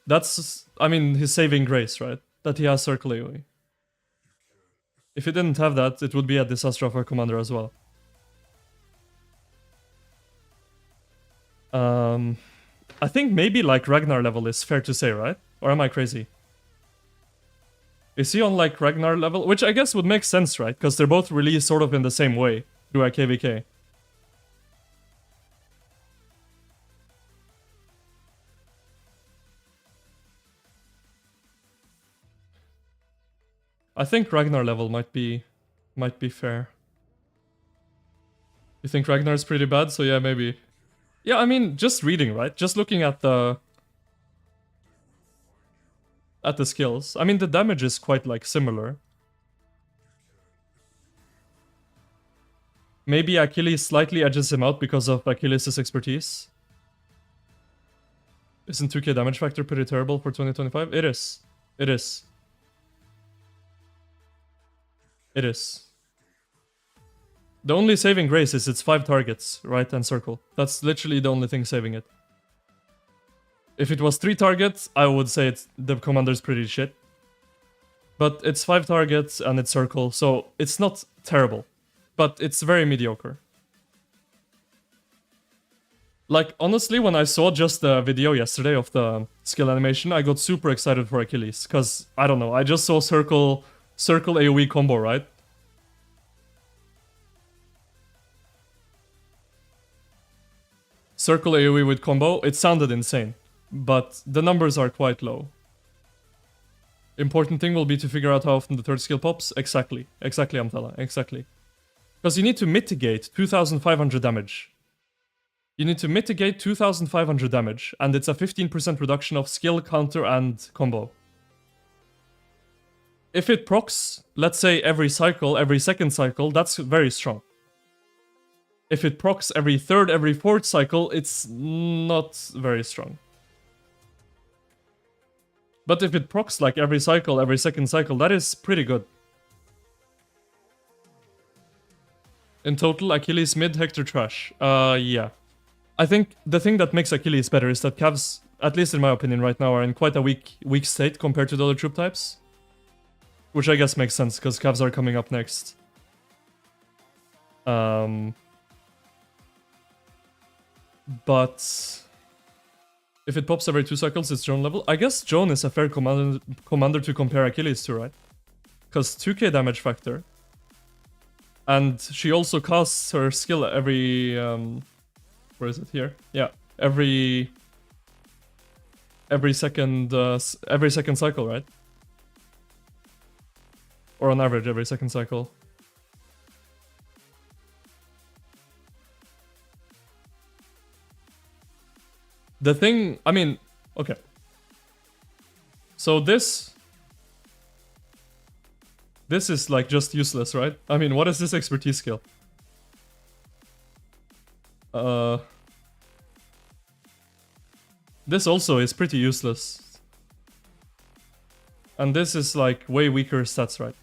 That's, I mean, his saving grace, right? That he has circle AoE. If he didn't have that, it would be a disaster of a commander as well. I think maybe like Ragnar level is fair to say, right? Or am I crazy? Is he on like Ragnar level? Which I guess would make sense, right? Because they're both released sort of in the same way through a KVK. I think Ragnar level might be fair. You think Ragnar's pretty bad? So yeah, maybe. Yeah, I mean, just reading, right? Just looking at the skills. I mean, the damage is quite like similar. Maybe Achilles slightly edges him out because of Achilles' expertise. Isn't 2k damage factor pretty terrible for 2025? It is. It is. It is. The only saving grace is it's 5 targets, right, and circle. That's literally the only thing saving it. If it was 3 targets, I would say the commander's pretty shit. But it's 5 targets and it's circle, so it's not terrible. But it's very mediocre. Like, honestly, when I saw just the video yesterday of the skill animation, I got super excited for Achilles. Because, I don't know, I just saw circle AoE combo, right? Circle AoE with combo, it sounded insane. But the numbers are quite low. Important thing will be to figure out how often the third skill pops. Exactly. Exactly, Amtala. Exactly. Because you need to mitigate 2,500 damage. You need to mitigate 2,500 damage, and it's a 15% reduction of skill, counter, and combo. If it procs, let's say every cycle, every second cycle, that's very strong. If it procs every third, every fourth cycle, it's not very strong. But if it procs like every cycle, every second cycle, that is pretty good. In total, Achilles mid, Hector trash. Yeah. I think the thing that makes Achilles better is that Cavs, at least in my opinion right now, are in quite a weak state compared to the other troop types. Which I guess makes sense, because Cavs are coming up next. But if it pops every 2 cycles, it's Joan level. I guess Joan is a fair commander to compare Achilles to, right? Because 2k damage factor. And she also casts her skill every... where is it? Here? Yeah. every second cycle, right? Or on average every second cycle. The thing, I mean, okay. So this is like just useless, right? I mean, what is this expertise skill? This also is pretty useless. And this is like way weaker stats, right?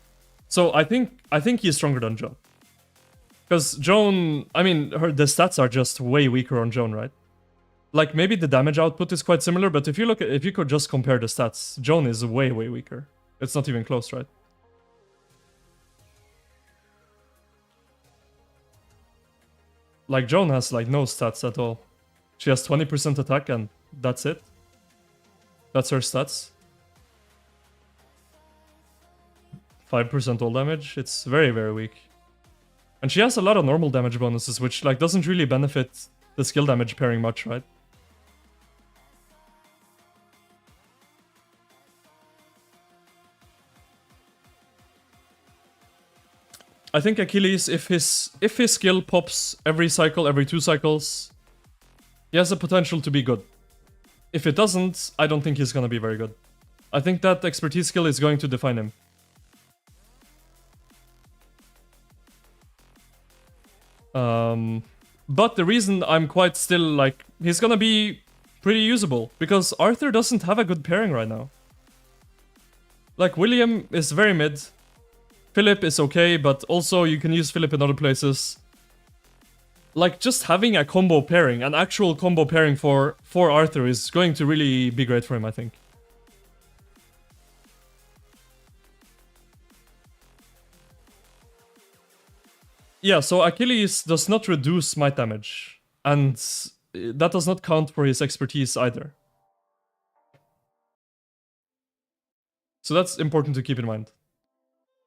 So I think he's stronger than Joan. Because Joan, I mean, the stats are just way weaker on Joan, right? Like maybe the damage output is quite similar, but if you could just compare the stats, Joan is way weaker. It's not even close, right? Like Joan has like no stats at all. She has 20% attack and that's it. That's her stats. 5% all damage. It's very weak. And she has a lot of normal damage bonuses, which like doesn't really benefit the skill damage pairing much, right? I think Achiles, if his skill pops every cycle, every 2 cycles, he has the potential to be good. If it doesn't, I don't think he's gonna be very good. I think that expertise skill is going to define him. But the reason I'm quite still like, he's gonna be pretty usable, because Arthur doesn't have a good pairing right now. Like, William is very mid. Philip is okay, but also you can use Philip in other places. Like, just having a combo pairing, an actual combo pairing for Arthur is going to really be great for him, I think. Yeah, so Achilles does not reduce smite damage, and that does not count for his expertise either. So that's important to keep in mind.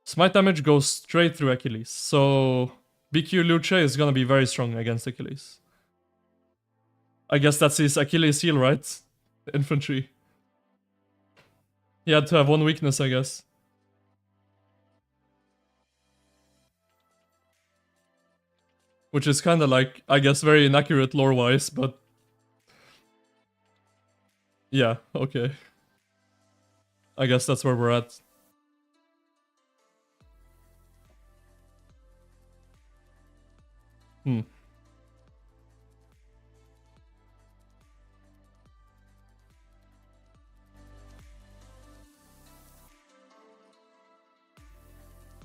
Smite damage goes straight through Achilles, so BQ Luce is gonna be very strong against Achilles. I guess that's his Achilles heel, right? Infantry. He had to have one weakness, I guess. Which is kinda like, I guess, very inaccurate lore-wise, but... yeah, okay. I guess that's where we're at.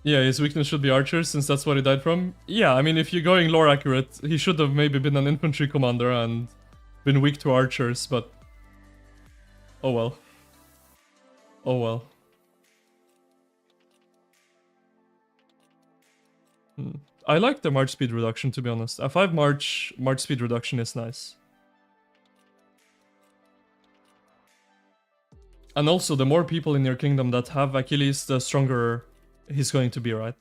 Yeah, his weakness should be archers, since that's what he died from. Yeah, I mean, if you're going lore accurate, he should have maybe been an infantry commander and been weak to archers, but... oh well. Oh well. I like the march speed reduction, to be honest. A 5 march speed reduction is nice. And also, the more people in your kingdom that have Achilles, the stronger he's going to be, right?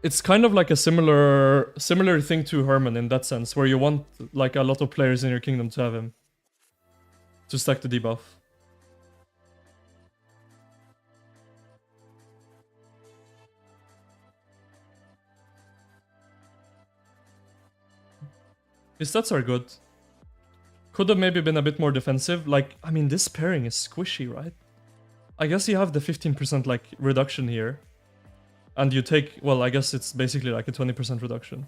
It's kind of like a similar thing to Herman in that sense, where you want like a lot of players in your kingdom to have him. To stack the debuff. His stats are good. Could have maybe been a bit more defensive. Like, I mean, this pairing is squishy, right? I guess you have the 15% like reduction here. And you take, well, I guess it's basically like a 20% reduction.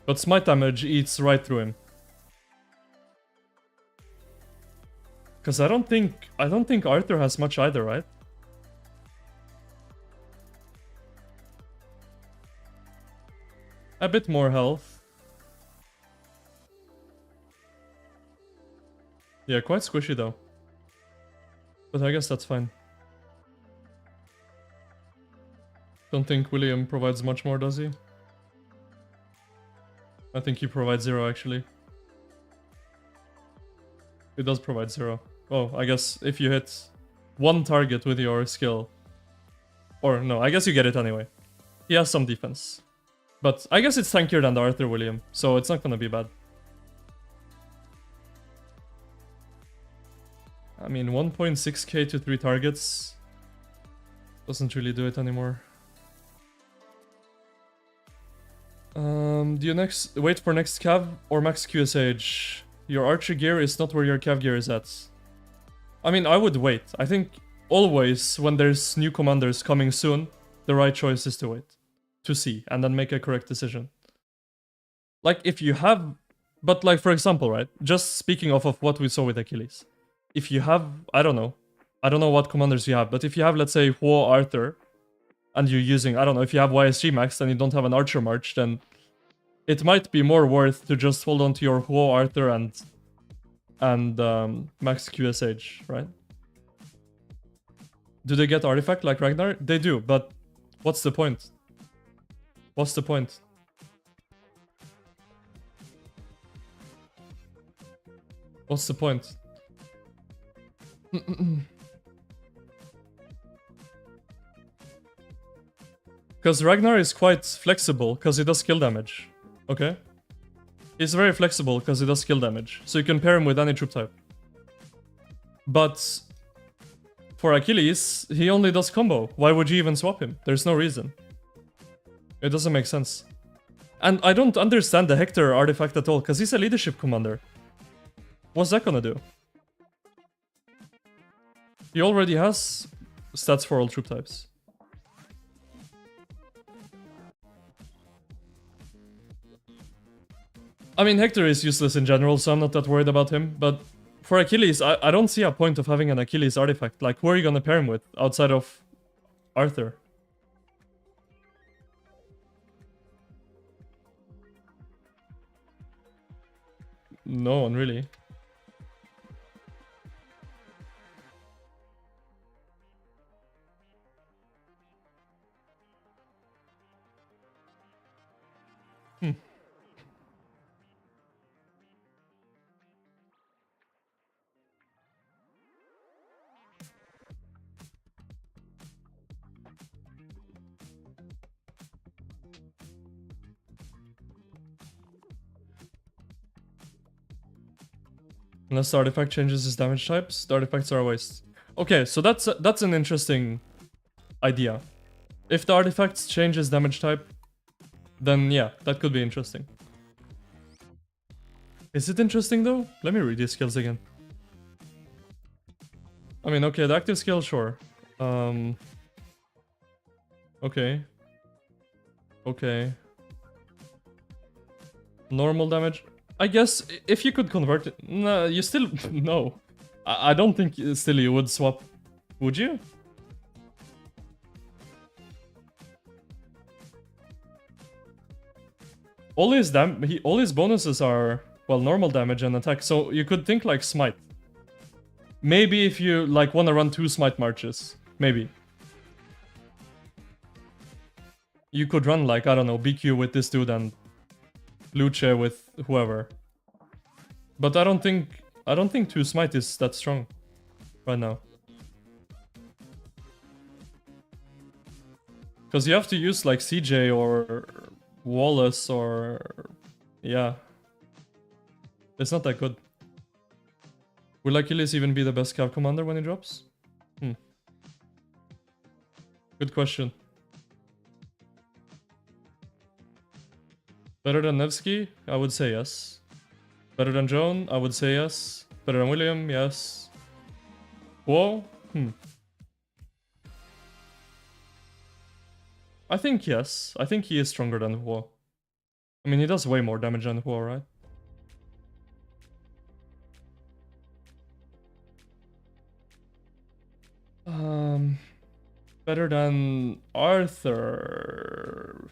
But smite damage eats right through him. Because I don't think Arthur has much either, right? A bit more health. Yeah, quite squishy though. But I guess that's fine. Don't think William provides much more, does he? I think he provides 0 actually. He does provide 0. Oh, I guess if you hit one target with your skill. Or no, I guess you get it anyway. He has some defense. But I guess it's tankier than the Arthur William, so it's not gonna be bad. I mean, 1.6k to 3 targets doesn't really do it anymore. Do you wait for next cav or max QSH? Your archer gear is not where your cav gear is at. I mean, I would wait. I think always when there's new commanders coming soon, the right choice is to wait. To see, and then make a correct decision. Like, if you have... But like, for example, right? Just speaking off of what we saw with Achilles. If you have... I don't know what commanders you have, but if you have, let's say, Huo Arthur, and you're using... I don't know, if you have YSG max and you don't have an Archer March, then it might be more worth to just hold on to your Huo Arthur and max QSH, right? Do they get artifact like Ragnar? They do, but what's the point? What's the point? What's the point? Because Ragnar is quite flexible, because he does skill damage. Okay? He's very flexible, because he does skill damage. So you can pair him with any troop type. But for Achilles, he only does combo. Why would you even swap him? There's no reason. It doesn't make sense. And I don't understand the Hector artifact at all, because he's a leadership commander. What's that gonna do? He already has stats for all troop types. I mean, Hector is useless in general, so I'm not that worried about him, but for Achilles, I don't see a point of having an Achilles artifact. Like, who are you gonna pair him with, outside of Arthur? No one, really. Unless the artifact changes its damage types, the artifacts are a waste. Okay, so that's an interesting idea. If the artifacts change its damage type, then yeah, that could be interesting. Is it interesting though? Let me read these skills again. I mean, okay, the active skill, sure. Okay. Okay. Normal damage. I guess if you could convert it... No, you still... No. I don't think still you would swap. Would you? All his bonuses are, well, normal damage and attack, so you could think like Smite. Maybe if you like want to run 2 Smite marches. Maybe. You could run like, I don't know, BQ with this dude and Luce with whoever. But I don't think 2 Smite is that strong right now. Because you have to use like CJ or Wallace or... Yeah. It's not that good. Will Achilles even be the best cav commander when he drops? Good question. Better than Nevsky? I would say yes. Better than Joan? I would say yes. Better than William? Yes. Whoa? I think yes. I think he is stronger than Huo. I mean, he does way more damage than Huo, right? Better than Arthur...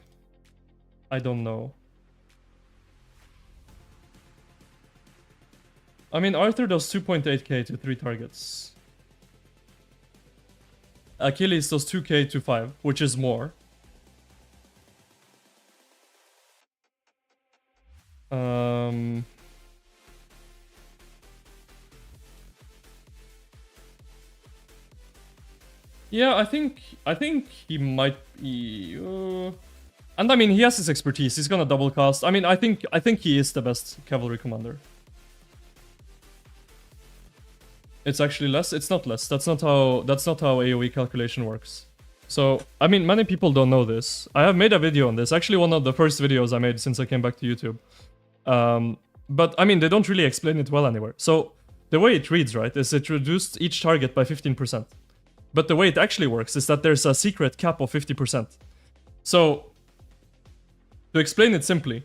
I don't know. I mean, Arthur does 2.8k to 3 targets. Achilles does 2k to 5, which is more. Yeah, I think he might be. And I mean, he has his expertise. He's gonna double cast. I mean, I think he is the best cavalry commander. It's actually less. It's not less. That's not how AoE calculation works. So, I mean, many people don't know this. I have made a video on this. Actually, one of the first videos I made since I came back to YouTube. But I mean, they don't really explain it well anywhere. So the way it reads, right, is it reduced each target by 15%. But the way it actually works is that there's a secret cap of 50%. So, to explain it simply,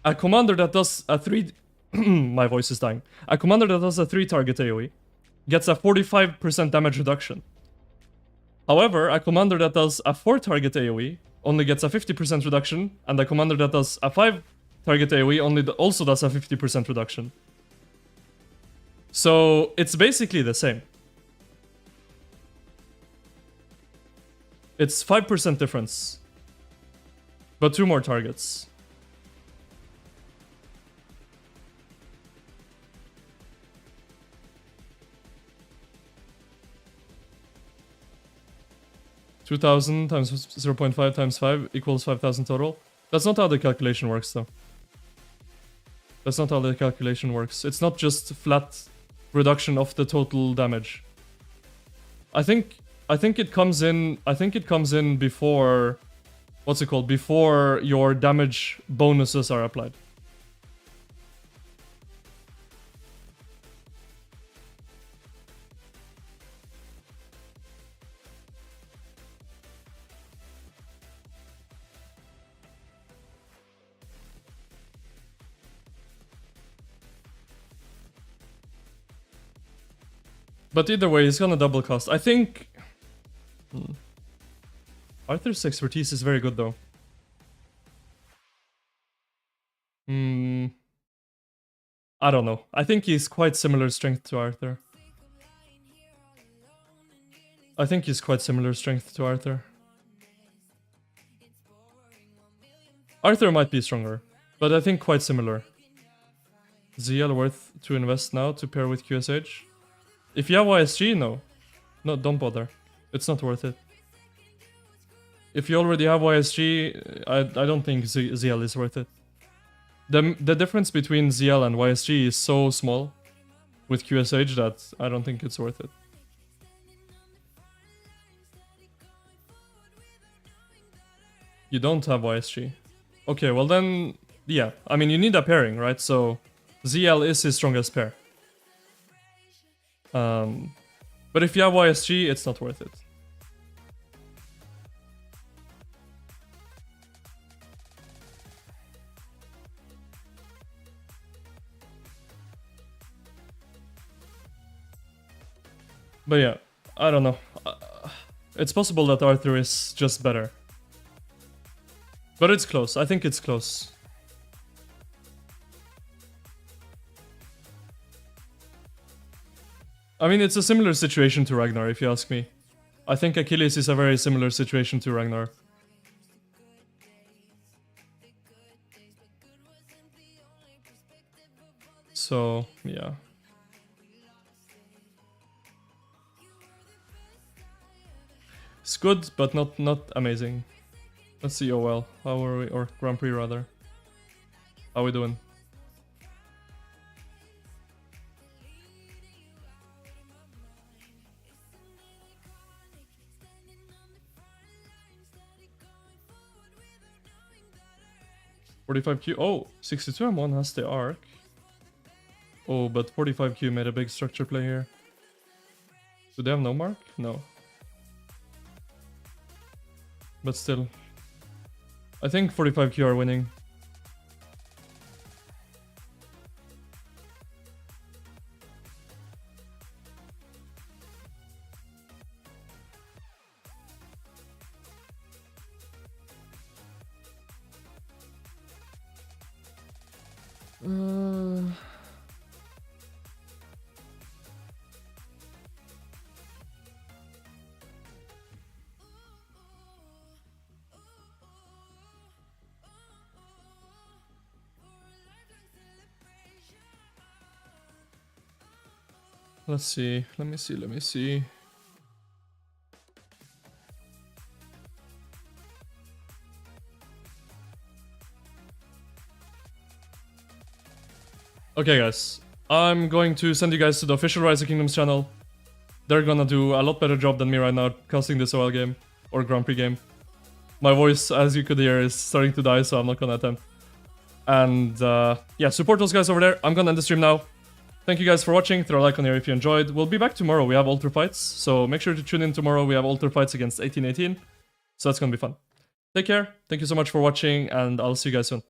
a commander that does a 3... My voice is dying. A commander that does a 3-target AoE gets a 45% damage reduction. However, a commander that does a 4-target AoE only gets a 50% reduction, and a commander that does a 5-target AoE also does a 50% reduction. So, it's basically the same. It's 5% difference. But 2 more targets. $2,000 times 0.5 times 5 equals 5,000 total. That's not how the calculation works, though. That's not how the calculation works. It's not just flat reduction of the total damage. I think it comes in. I think it comes in before. What's it called? Before your damage bonuses are applied. But either way, he's gonna double cost. I think... Arthur's expertise is very good, though. I don't know. I think he's quite similar strength to Arthur. I think he's quite similar strength to Arthur. Arthur might be stronger, but I think quite similar. ZL worth to invest now to pair with QSH? If you have YSG, no. No, don't bother. It's not worth it. If you already have YSG, I don't think ZL is worth it. The difference between ZL and YSG is so small with QSH that I don't think it's worth it. You don't have YSG. Okay, well then, yeah. I mean, you need a pairing, right? So ZL is his strongest pair. But if you have YSG, it's not worth it. But yeah, I don't know. It's possible that Arthur is just better. But it's close. I think it's close. I mean, it's a similar situation to Ragnar, if you ask me. I think Achilles is a very similar situation to Ragnar. So, yeah. It's good, but not amazing. Let's see OL. How are we? Or Grand Prix, rather. How are we doing? $45Q. Oh, 62M1 has the arc. Oh, but 45Q made a big structure play here. Do they have no mark? No. But still. I think 45Q are winning. Let's see. Let me see. Okay, guys. I'm going to send you guys to the official Rise of Kingdoms channel. They're gonna do a lot better job than me right now casting this OL game. Or Grand Prix game. My voice, as you could hear, is starting to die, so I'm not gonna attempt. And yeah, support those guys over there. I'm gonna end the stream now. Thank you guys for watching. Throw a like on here if you enjoyed. We'll be back tomorrow. We have altar fights, so make sure to tune in tomorrow. We have altar fights against 1818. So that's gonna be fun. Take care. Thank you so much for watching, and I'll see you guys soon.